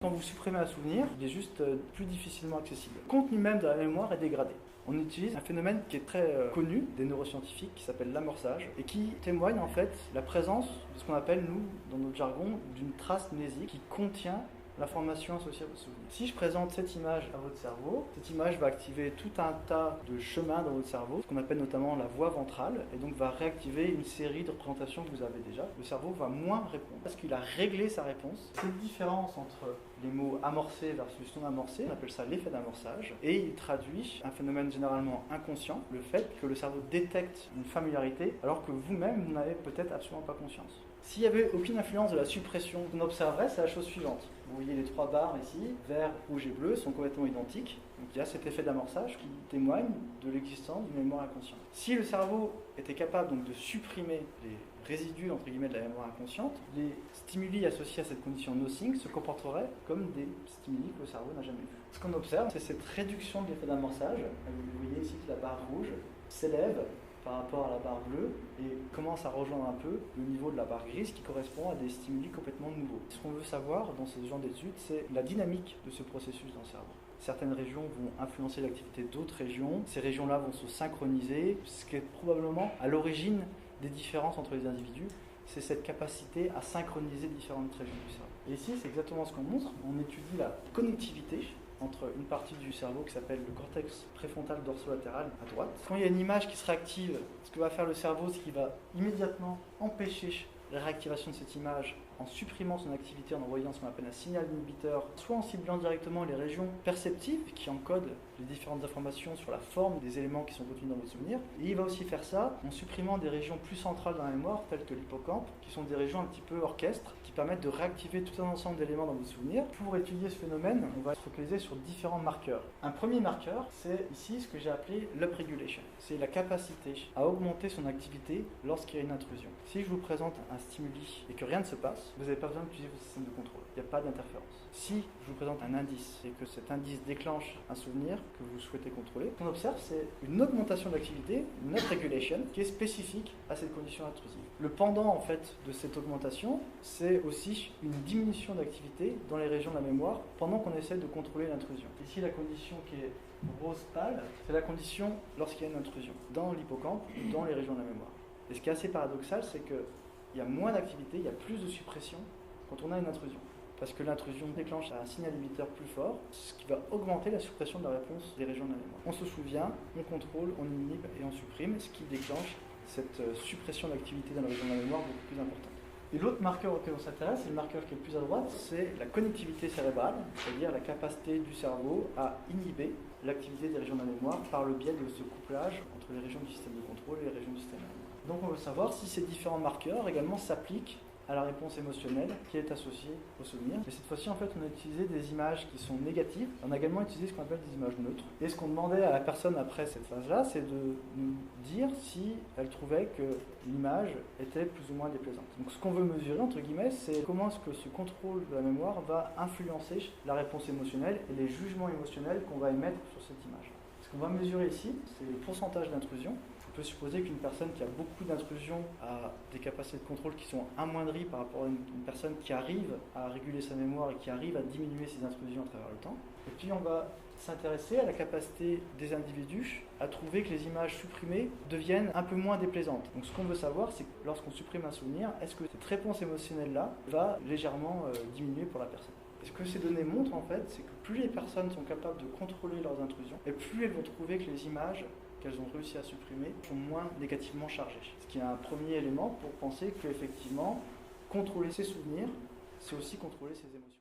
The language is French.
Quand vous supprimez un souvenir, il est juste plus difficilement accessible. Le contenu même de la mémoire est dégradé. On utilise un phénomène qui est très connu des neuroscientifiques qui s'appelle l'amorçage et qui témoigne en fait la présence de ce qu'on appelle nous, dans notre jargon, d'une trace mnésique qui contient l'information associée à votre souvenir. Si je présente cette image à votre cerveau, cette image va activer tout un tas de chemins dans votre cerveau, ce qu'on appelle notamment la voie ventrale, et donc va réactiver une série de représentations que vous avez déjà. Le cerveau va moins répondre parce qu'il a réglé sa réponse. Cette différence entre les mots amorcés versus non amorcés, on appelle ça l'effet d'amorçage, et il traduit un phénomène généralement inconscient, le fait que le cerveau détecte une familiarité alors que vous-même, vous n'avez peut-être absolument pas conscience. S'il n'y avait aucune influence de la suppression, qu'on observerait, c'est la chose suivante. Vous voyez les trois barres ici, vert, rouge et bleu, sont complètement identiques. Donc il y a cet effet d'amorçage qui témoigne de l'existence d'une mémoire inconsciente. Si le cerveau était capable donc de supprimer les résidus entre guillemets de la mémoire inconsciente, les stimuli associés à cette condition no-think se comporteraient comme des stimuli que le cerveau n'a jamais vus. Ce qu'on observe, c'est cette réduction de l'effet d'amorçage. Vous voyez ici que la barre rouge s'élève par rapport à la barre bleue et commence à rejoindre un peu le niveau de la barre grise qui correspond à des stimuli complètement nouveaux. Ce qu'on veut savoir dans ce genre d'études, c'est la dynamique de ce processus dans le cerveau. Certaines régions vont influencer l'activité d'autres régions, ces régions-là vont se synchroniser, ce qui est probablement à l'origine des différences entre les individus, c'est cette capacité à synchroniser différentes régions du cerveau. Et ici, c'est exactement ce qu'on montre. On étudie la connectivité entre une partie du cerveau qui s'appelle le cortex préfrontal dorsolatéral à droite. Quand il y a une image qui se réactive, ce que va faire le cerveau, c'est qu'il va immédiatement empêcher la réactivation de cette image en supprimant son activité, en envoyant ce qu'on appelle un signal inhibiteur, soit en ciblant directement les régions perceptives qui encodent les différentes informations sur la forme des éléments qui sont contenus dans votre souvenir. Et il va aussi faire ça en supprimant des régions plus centrales dans la mémoire, telles que l'hippocampe, qui sont des régions un petit peu orchestres, qui permettent de réactiver tout un ensemble d'éléments dans vos souvenirs. Pour étudier ce phénomène, on va se focaliser sur différents marqueurs. Un premier marqueur, c'est ici ce que j'ai appelé l'upregulation. C'est la capacité à augmenter son activité lorsqu'il y a une intrusion. Si je vous présente un stimuli et que rien ne se passe, vous n'avez pas besoin d'utiliser votre système de contrôle. Il n'y a pas d'interférence. Si je vous présente un indice et que cet indice déclenche un souvenir que vous souhaitez contrôler, ce qu'on observe, c'est une augmentation d'activité, une upregulation, qui est spécifique à cette condition intrusive. Le pendant, en fait, de cette augmentation, c'est aussi une diminution d'activité dans les régions de la mémoire pendant qu'on essaie de contrôler l'intrusion. Ici, la condition qui est rose pâle, c'est la condition lorsqu'il y a une intrusion, dans l'hippocampe ou dans les régions de la mémoire. Et ce qui est assez paradoxal, c'est qu'il y a moins d'activité, il y a plus de suppression quand on a une intrusion. Parce que l'intrusion déclenche un signal émetteur plus fort, ce qui va augmenter la suppression de la réponse des régions de la mémoire. On se souvient, on contrôle, on inhibe et on supprime, ce qui déclenche cette suppression d'activité dans la région de la mémoire beaucoup plus importante. Et l'autre marqueur auquel on s'intéresse, et le marqueur qui est le plus à droite, c'est la connectivité cérébrale, c'est-à-dire la capacité du cerveau à inhiber l'activité des régions de la mémoire par le biais de ce couplage entre les régions du système de contrôle et les régions du système de la mémoire. Donc on veut savoir si ces différents marqueurs également s'appliquent à la réponse émotionnelle qui est associée au souvenir. Mais cette fois-ci, en fait, on a utilisé des images qui sont négatives. On a également utilisé ce qu'on appelle des images neutres. Et ce qu'on demandait à la personne après cette phase-là, c'est de nous dire si elle trouvait que l'image était plus ou moins déplaisante. Donc ce qu'on veut mesurer, entre guillemets, c'est comment est-ce que ce contrôle de la mémoire va influencer la réponse émotionnelle et les jugements émotionnels qu'on va émettre sur cette image. Ce qu'on va mesurer ici, c'est le pourcentage d'intrusion. On peut supposer qu'une personne qui a beaucoup d'intrusions a des capacités de contrôle qui sont amoindries par rapport à une personne qui arrive à réguler sa mémoire et qui arrive à diminuer ses intrusions à travers le temps. Et puis on va s'intéresser à la capacité des individus à trouver que les images supprimées deviennent un peu moins déplaisantes. Donc ce qu'on veut savoir, c'est que lorsqu'on supprime un souvenir, est-ce que cette réponse émotionnelle-là va légèrement diminuer pour la personne. Et ce que ces données montrent en fait, c'est que plus les personnes sont capables de contrôler leurs intrusions, et plus elles vont trouver que les images qu'elles ont réussi à supprimer sont moins négativement chargées. Ce qui est un premier élément pour penser qu'effectivement, contrôler ses souvenirs, c'est aussi contrôler ses émotions.